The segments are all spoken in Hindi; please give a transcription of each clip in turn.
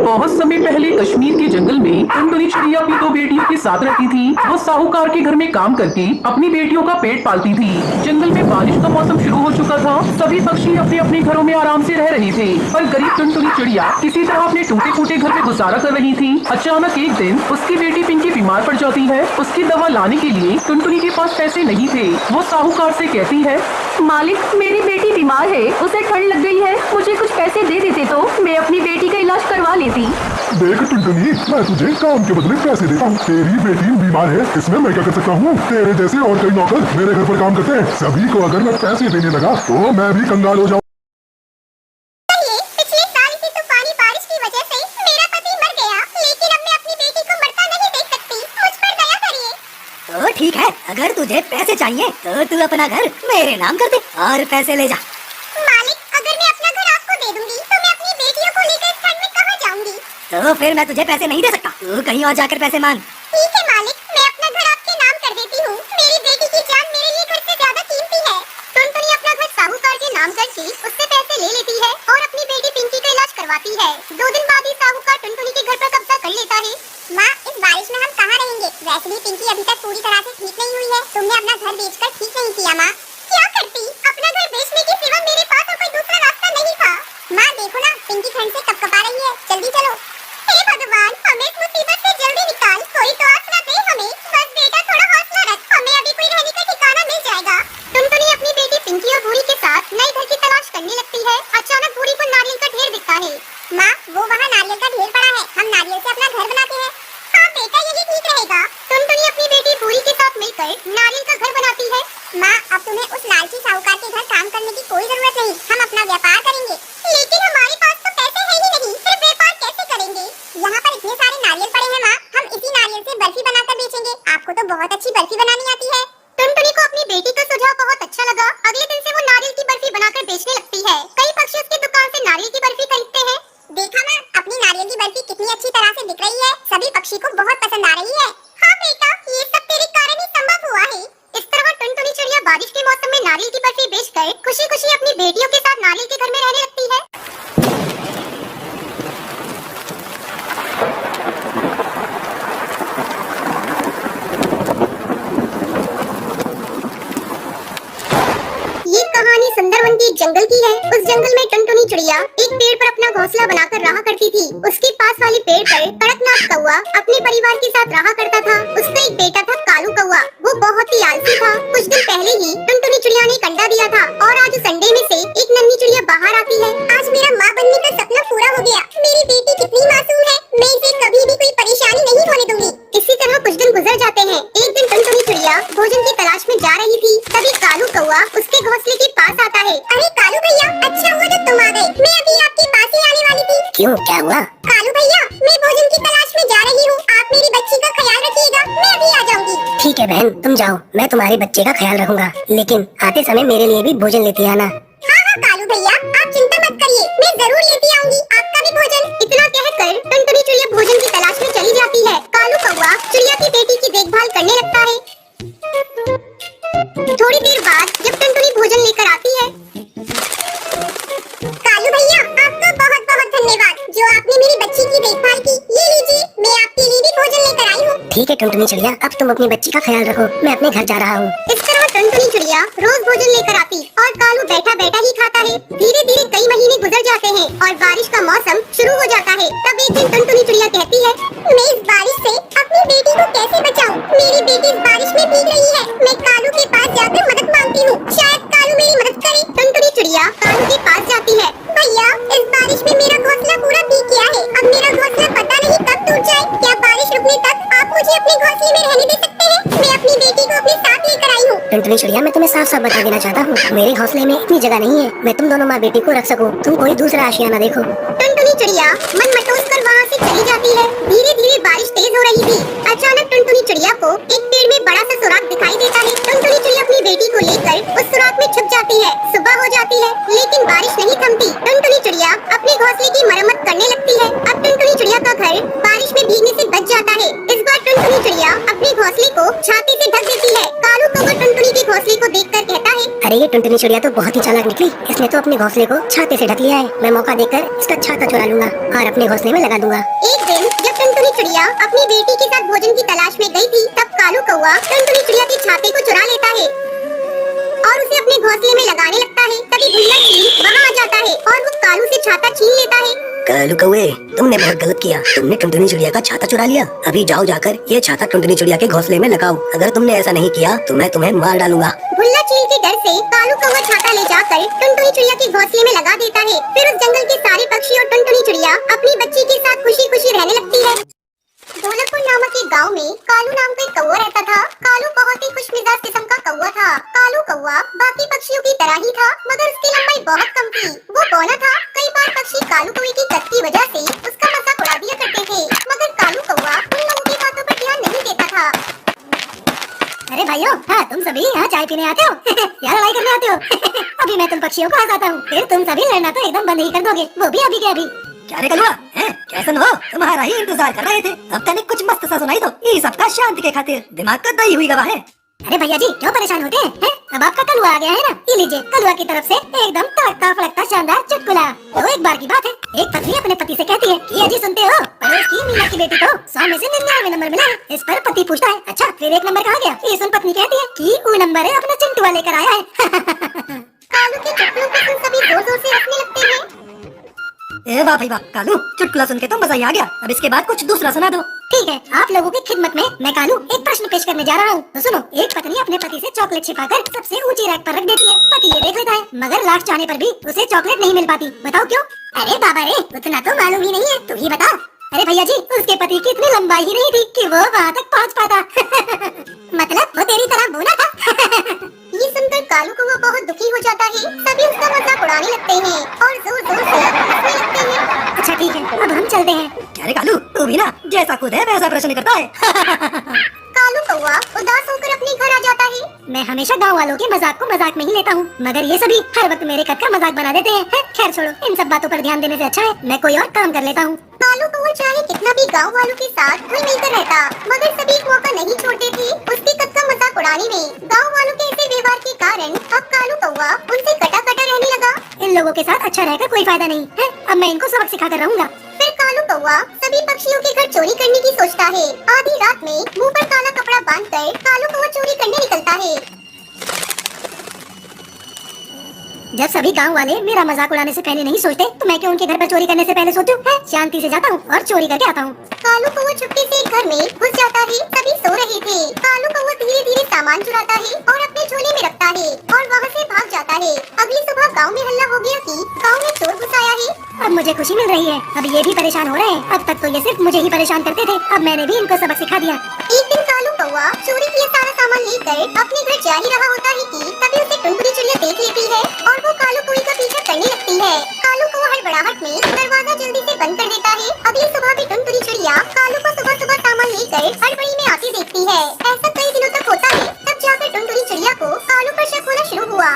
बहुत समय पहले कश्मीर के जंगल में टुनटुनी चिड़िया अपनी दो बेटियों के साथ रहती थी। वो साहूकार के घर में काम करके अपनी बेटियों का पेट पालती थी। जंगल में बारिश का मौसम शुरू हो चुका था। सभी पक्षी अपने अपने घरों में आराम से रह रहे थे, पर गरीब टुनटुनी चिड़िया किसी तरह अपने टूटे फूटे घर में गुजारा कर रही थी। अचानक एक दिन उसकी बेटी पिंकी बीमार पड़ जाती है। उसकी दवा लाने के लिए टुनटुनी के पास पैसे नहीं थे। वो साहूकार से कहती है, मालिक, मेरी बेटी बीमार है, उसे ठंड लग गई है, मुझे कुछ पैसे दे देते तो मैं अपनी बेटी का इलाज करवा लेती। देख टुनटुनी, मैं तुझे काम के बदले पैसे देता हूँ। तेरी बेटी बीमार है, इसमें मैं क्या कर सकता हूँ? तेरे जैसे और कई नौकर मेरे घर पर काम करते हैं। सभी को अगर मैं पैसे देने लगा तो मैं भी कंगाल हो जाऊँ। पिछले साल की तूफानी बारिश की वजह से मेरा पति मर गया, लेकिन अब मैं अपनी बेटी को मरता नहीं देख सकती। मुझ पर दया करिए। तो ठीक है, अगर तुझे पैसे चाहिए तो तू अपना घर मेरे नाम कर दे और पैसे ले जा। मालिक, अगर मैं अपना घर आपको दे दूंगी तो मैं अपनी बेटियों को लेकर इस ठंड में कहाँ जाऊंगी? तो फिर मैं तुझे पैसे नहीं दे सकता, तू कहीं और जाकर पैसे मांग। ठीक है मालिक, मैं अपना घर आपके नाम कर देती हूँ। मेरी बेटी की जान मेरे लिए घर से ज्यादा कीमती है। टुनटुनी अपना घर साहूकार के नाम करके उससे पैसे ले लेती है और अपनी बेटी पिंकी का इलाज करवाती है। 2 दिन बाद ही साहूकार टुनटुनी के घर पर कब्जा कर लेता है। माँ, इस बारिश में हम कहाँ रहेंगे? वैसे भी पिंकी अभी तक पूरी तरह से ठीक नहीं हुई है। तुमने अपना घर बेचकर ठीक नहीं किया माँ। क्या करती? अपना घर बेचने के सिवा मेरे पास और कोई दूसरा रास्ता नहीं था। माँ देखो ना, पिंकी ठंड से कपकपा रही है। जल्दी चलो। हे भगवान, हमें इस मुसीबत से जल्दी निकाल। कोई तो आसरा दे हमें। बस बेटा, थोड़ा हौसला रख, हमें अभी कोई रहने का ठिकाना मिल जाएगा। टुनटुनी अपनी बेटी पिंकी और भूरी के साथ नए घर की तलाश करने लगती है। अचानक भूरी को नारियल का ढेर दिखता है। माँ, वो वहाँ नारियल का ढेर पड़ा है, हम नारियल से अपना घर बनाते हैं। हाँ बेटा, यही ठीक रहेगा। टुनटुनी अपनी बेटी भूरी के साथ मिलकर नारियल का घर बनाती है। माँ, अब तुम्हें उस लालची साहूकार के घर काम करने की कोई जरूरत नहीं, हम अपना व्यापार करेंगे। लेकिन हमारे पास तो पैसे है ही नहीं, फिर व्यापार कैसे करेंगे? यहाँ पर इतने सारे नारियल पड़े हैं माँ, हम इसी नारियल से बर्फी बनाकर बेचेंगे। आपको तो बहुत अच्छी बर्फी बनानी आती है। टुनटुनी को अपनी बेटी का सुझाव बहुत अच्छा लगा। अगले दिन से वो नारियल की बर्फी बनाकर बेचने लगती है। कई पक्षी उसकी दुकान से नारियल की बर्फी खरीदते हैं। देखा ना, अपनी नारियल की बर्फी कितनी अच्छी तरह से दिख रही है। सभी पक्षी को बहुत पसंद आ रही है। हाँ बेटा, ये सब तेरे कारण ही संभव हुआ है। इस तरह टुनटुनी चिड़िया बारिश के मौसम में नारियल की बर्फी बेचकर खुशी खुशी अपनी बेटियों के साथ नारियल के घर में रहने लगती है। ये कहानी सुंदरवन के एक जंगल की है। उस जंगल में टुनटुनी चिड़िया एक पेड़ पर अपना घोंसला बनाकर रहा करती थी। उसके पास वाले पेड़ पर कड़कनाथ कौवा अपने परिवार के साथ रहा करता था। उसका एक बेटा था कालू कौवा, वो बहुत ही आलसी था। कुछ दिन पहले ही टुनटुनी चिड़िया ने एक अंडा दिया था और आज उस अंडे में से एक नन्ही चिड़िया बाहर आती है। आज मेरा माँ बनने का सपना पूरा हो गया। मेरी बेटी कितनी मासूम है, मैं इसे कभी भी कोई परेशानी नहीं होने दूंगी। इसी तरह कुछ दिन गुजर जाते हैं। एक दिन टुनटुनी चिड़िया भोजन की तलाश में जा रही थी, तभी कालू कौवा उसके घोंसले के पास आता है। अरे कालू भैया, अच्छा हुआ जो तुम आ गए, मैं अभी आपके पास ही आने वाली थी। क्यों, क्या हुआ? कालू भैया, मैं भोजन की तलाश में जा रही हूँ, आप मेरी बच्ची का ख्याल रखिएगा, मैं अभी आ जाऊंगी। ठीक है बहन, तुम जाओ, मैं तुम्हारे बच्चे का ख्याल रखूंगा, लेकिन आते समय मेरे लिए भी भोजन लेते आना। हाँ हाँ कालू भैया, आप चिंता मत करिए, मैं जरूर लेती आऊंगी आपका भी भोजन। इतना कहकर टुनटुनी चिड़िया भोजन की तलाश में चली जाती है। कालू कौवा चिड़िया की बेटी की देखभाल करने लगता है। थोड़ी देर बाद जब टुनटुनी भोजन लेकर आती है, कालू भैया, आपका बहुत बहुत धन्यवाद जो आपने मेरी बच्ची की देखभाल की। ये लीजिए, मैं आपके लिए भी भोजन लेकर आई हूँ। ठीक है टुनटुनी चिड़िया, अब तुम अपनी बच्ची का ख्याल रखो, मैं अपने घर जा रहा हूँ। इस तरह टुनटुनी चिड़िया रोज भोजन लेकर आती और कालू बैठा बैठा ही खाता है। धीरे धीरे कई महीने गुजर जाते हैं और बारिश का मौसम शुरू हो जाता है। तब एक दिन टुनटुनी चिड़िया कहती है, मैं इस बारिश से अपनी बेटी को कैसे बचाऊं? मेरी बेटी इस बारिश में भीग रही है। मैं कालू के पास जाकर मदद मांगती हूँ, शायद कालू मेरी मदद करे। टुनटुनी चिड़िया कालू के पास जाती है। भैया, इस बारिश में मेरा घोंसला पूरा भीग गया है। अब मेरा घोंसला पता नहीं कब टूट जाए। क्या बारिश रुकने तक आप मुझे अपने घोंसले में रहने दे सकते हैं? मैं अपनी बेटी को अपने साथ लेकर आई हूँ। टुनटुनी चिड़िया, मैं तुम्हें साफ साफ बता देना चाहता हूँ, मेरे घोंसले में इतनी जगह नहीं है, मैं तुम दोनों माँ बेटी को रख सकूँ, तुम कोई दूसरा आशियाना देखो। टुनटुनी चिड़िया मन मटोस कर वहाँ से चली जाती है। धीरे धीरे बारिश तेज हो रही थी। अचानक टुनटुनी चिड़िया को एक पेड़ में बड़ा सा सुराख दिखाई देता है। टुनटुनी चिड़िया अपनी बेटी को लेकर उस सुराख में छुप जाती है। सुबह हो जाती है, लेकिन बारिश नहीं थमती। टुनटुनी चिड़िया अपने घोंसले की मरम्मत करने लगती है। अब टुनटुनी चिड़िया का घर बारिश में भीगने से बच जाता है। इस बार टुनटुनी चिड़िया अपने घोंसले को छाती से ढक देती है। कालू कौवा टुनटुनी के घोंसले को देखकर कहता है, अरे ये टुनटुनी चिड़िया तो बहुत ही चालाक निकली। इसने तो अपने घोंसले को छाते से ढक लिया है। मैं मौका देखकर इसका छाता चुरा लूंगा और अपने घोंसले में लगा दूंगा। एक दिन जब टुनटुनी चिड़िया अपनी बेटी के साथ भोजन की तलाश में गई थी, तब कालू कौवा टुनटुनी चिड़िया के छाते को चुरा लेता है और उसे अपने घोंसले में लगाने लगता है। तभी भुल्ला चील वहाँ आ जाता है और वो कालू से छाता छीन लेता है। कालू कौवे, तुमने बहुत गलत किया। तुमने टुनटुनी चिड़िया का छाता चुरा लिया। अभी जाओ जाकर ये छाता टुनटुनी चिड़िया के घोंसले में लगाओ। अगर तुमने ऐसा नहीं किया तो मैं तुम्हें मार डालूंगा। भुल्ला चील के डर से कालू कौवा छाता ले जाकर टुनटुनी चिड़िया के घोंसले में लगा देता है। फिर उस जंगल के सारे पक्षी और टुनटुनी चिड़िया अपनी बच्ची के साथ खुशी खुशी रहने लगती है। ढोलकपुर नामक एक गांव में कालू नाम का एक कौवा रहता था। कालू बहुत ही खुशमिजाज किस्म का कौवा था। कालू कौवा बाकी पक्षियों की तरह ही था, मगर उसकी लंबाई बहुत कम थी। वो बौना था। कई बार पक्षी कालू कौवे की कद की वजह से उसका मजाक उड़ा दिया करते थे, मगर कालू कौवा उन लोगों की बातों पर ध्यान नहीं देता था। अरे भाइयों, हाँ तुम सभी यहाँ चाय पीने आते हो या लड़ाई करने आते हो? अभी मैं तुम पक्षियों को हंसाता हूँ, फिर तुम सभी लड़ना तो एकदम बंद ही कर दोगे, वो भी अभी के अभी। क्या रे कलुआ, कैसन हो? तुम्हारा ही इंतजार कर रहे थे। अब तनिक कुछ मस्त सा सुनाई दो, ये सबका शांति के खातिर। दिमाग का दही हुई गवाह है। अरे भैया जी क्यों परेशान होते हैं? अब आपका कलुआ आ गया है ना, ये लीजिए कलुआ की तरफ से एकदम तड़कता फड़कता शानदार चुटकुला। तो एक बार की बात है, एक पत्नी अपने पति से कहती है कि अजी सुनते हो, पड़ोस की मीना की बेटी को 100 में से 99 नंबर मिला है। इस पर पति पूछता है अच्छा फिर 1 नंबर कहाँ गया? ये सुन पत्नी कहती है कि वो नंबर है अपना चिंटुआ लेकर आया है। कालू के चुटकुलों को सुन सभी जोर जोर से हंसने लगते हैं। ए वाह भाई वाह, कालू चुटकुला सुन के तो मजा ही आ गया। अब इसके बाद कुछ दूसरा सुना दो। ठीक है, आप लोगों की खिदमत में मैं कालू एक प्रश्न पेश करने जा रहा हूँ। तो सुनो, एक पत्नी अपने पति से चॉकलेट छिपाकर सबसे ऊंची रैक पर रख देती है। पति ये देख लेता है, मगर लाख चाहने पर भी उसे चॉकलेट नहीं मिल पाती। बताओ क्यों? अरे बाबा रे, उतना तो मालूम ही नहीं है, तू ही बता। अरे भैया जी, उसके पति की इतनी लंबाई ही नहीं थी कि वो वहाँ तक पहुँच पाता। मतलब वो तेरी तरह बोला था। ये सुनकर कालू को वो बहुत दुखी हो जाता है। सभी उसका मजाक उड़ाने लगते हैं और जोर जोर से हंसने लगते हैं। अच्छा ठीक है, अब हम चलते हैं। क्या रे कालू, तू भी ना जैसा खुद है वैसा प्रश्न करता है। कालू कौवा उदास होकर अपने घर आ जाता है। मैं हमेशा गांव वालों के मजाक को मजाक में ही लेता हूँ, मगर ये सभी हर वक्त मेरे कद का मजाक बना देते हैं। खैर छोड़ो, इन सब बातों पर ध्यान देने से अच्छा है मैं कोई और काम कर लेता हूँ। कालू कौवा चाहे कितना भी गांव वालों के साथ घुल मिलकर रहता, मगर सभी एक मौका नहीं छोड़ते थे उसके कद का मजाक उड़ाने में। गांव वालों के ऐसे व्यवहार के कारण अब कालू कौवा उनसे कटा कटा रहने लगा। इन लोगों के साथ अच्छा रहकर कोई फायदा नहीं है। अब मैं इनको सबक सिखा कर रहूंगा। फिर कालू कौवा सभी पक्षियों के घर चोरी करने की सोचता है। आधी रात में मुंह पर काला कपड़ा बांधकर कालू कौवा चोरी करने निकलता है। जब सभी गांव वाले मेरा मजाक उड़ाने से पहले नहीं सोचते, तो मैं क्यों उनके घर पर चोरी करने से पहले सोचूं? शांति से जाता हूँ और चोरी करके आता हूँ। कालू कौवा चुपके से एक घर में घुस जाता है। सभी सो रहे थे। कालू कौवा धीरे धीरे सामान चुराता है और अपने झोले में रखता है और वहाँ से भाग जाता है। अगली सुबह गांव में हल्ला हो गया कि गांव में चोर घुस आया है। अब मुझे खुशी मिल रही है, अब ये भी परेशान हो रहे हैं। अब तक तो ये सिर्फ मुझे ही परेशान करते थे, अब मैंने भी इनको सबक सिखा दिया। एक दिन कालू कौवा चोरी किया सारा सामान लेकर अपने घर जा ही रहा होता है कि तभी उसे टुनटुनी चिड़िया देख लेती है और वो कालू कौवे का पीछा करने लगती है। कालू कौवा हड़बड़ाहट में दरवाजा जल्दी से बंद कर देता है। अगली सुबह भी टुनटुनी चिड़िया कालू को सुबह सुबह सामान लेकर हड़बड़ी में आती देखती है। ऐसा कई दिनों तक होता है, तब जाकर टुनटुनी चिड़िया को कालू पर शक होना शुरू हुआ।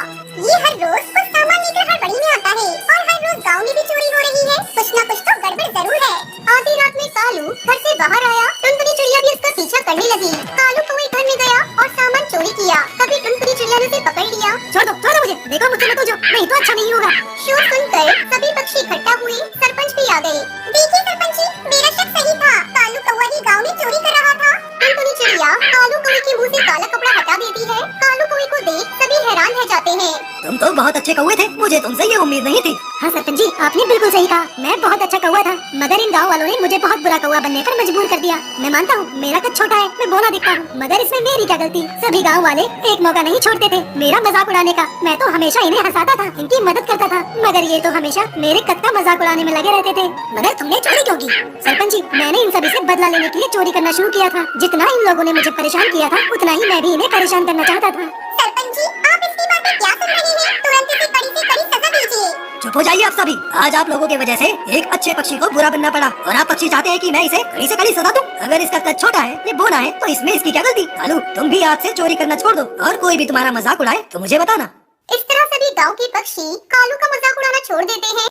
ये हर रोज कुछ सामान लेकर हड़बड़ी में आता है और हर रोज गाँव में भी चोरी हो रही है। कुछ न कुछ तो गड़बड़ जरूर है। आधी रात में कालू घर से बाहर आया। टुनटुनी चिड़िया भी उसका पीछा करने लगी। कालू कौवे घर में गया और सामान चोरी किया। तभी टुनटुनी चिड़िया ने उसे पकड़ लिया। छोड़ दो मुझे, देखो मुझसे मत उलझो, नहीं तो अच्छा नहीं होगा। शोर सुनकर सभी पक्षी इकट्ठा हुए। सरपंच भी आ गए। देखिए सरपंच जी, मेरा शक सही था, कालू कौवा ही गाँव में चोरी कर रहा था। टुनटुनी चिड़िया कालू कौवे के मुंह से काला कपड़ा हटा देती है। कालू कौवे को देख सभी हैरान रह जाते हैं। तुम तो बहुत अच्छे कौवे थे, मुझे तुमसे ये उम्मीद नहीं थी। हाँ सरपंच जी, आपने बिल्कुल सही कहा, मैं बहुत अच्छा कौवा था, मगर इन गांव वालों ने मुझे बहुत बुरा कौवा बनने पर मजबूर कर दिया। मैं मानता हूँ मेरा कद छोटा है, मैं बोला दिखता हूँ, मगर इसमें मेरी क्या गलती? सभी गांव वाले एक मौका नहीं छोड़ते थे मेरा मजाक उड़ाने का। मैं तो हमेशा इन्हें हंसाता था, इनकी मदद करता था, मगर ये तो हमेशा मेरे कद का मजाक उड़ाने में लगे रहते थे। मगर तुमने चोरी क्यों की? सरपंच जी, मैंने इन सभी से बदला लेने के लिए चोरी करना शुरू किया था। जितना इन लोगों ने मुझे परेशान किया था, उतना ही मैं भी इन्हें परेशान करना चाहता था। सरपंच जी, आप इसकी बातें क्या सुन रहे हैं? तुरंत इसे कड़ी से कड़ी सजा दीजिए। चुप हो जाइए आप सभी। आज आप लोगों की वजह से एक अच्छे पक्षी को बुरा बनना पड़ा और आप पक्षी चाहते हैं कि मैं इसे कड़ी से कड़ी सजा दूं। अगर इसका कद छोटा है, ये बोना है, तो इसमें इसकी क्या गलती? कालू, तुम भी आज से चोरी करना छोड़ दो और कोई भी तुम्हारा मजाक उड़ाए तो मुझे बताना। इस तरह सभी गांव के पक्षी कालू का मजाक उड़ाना छोड़ देते हैं।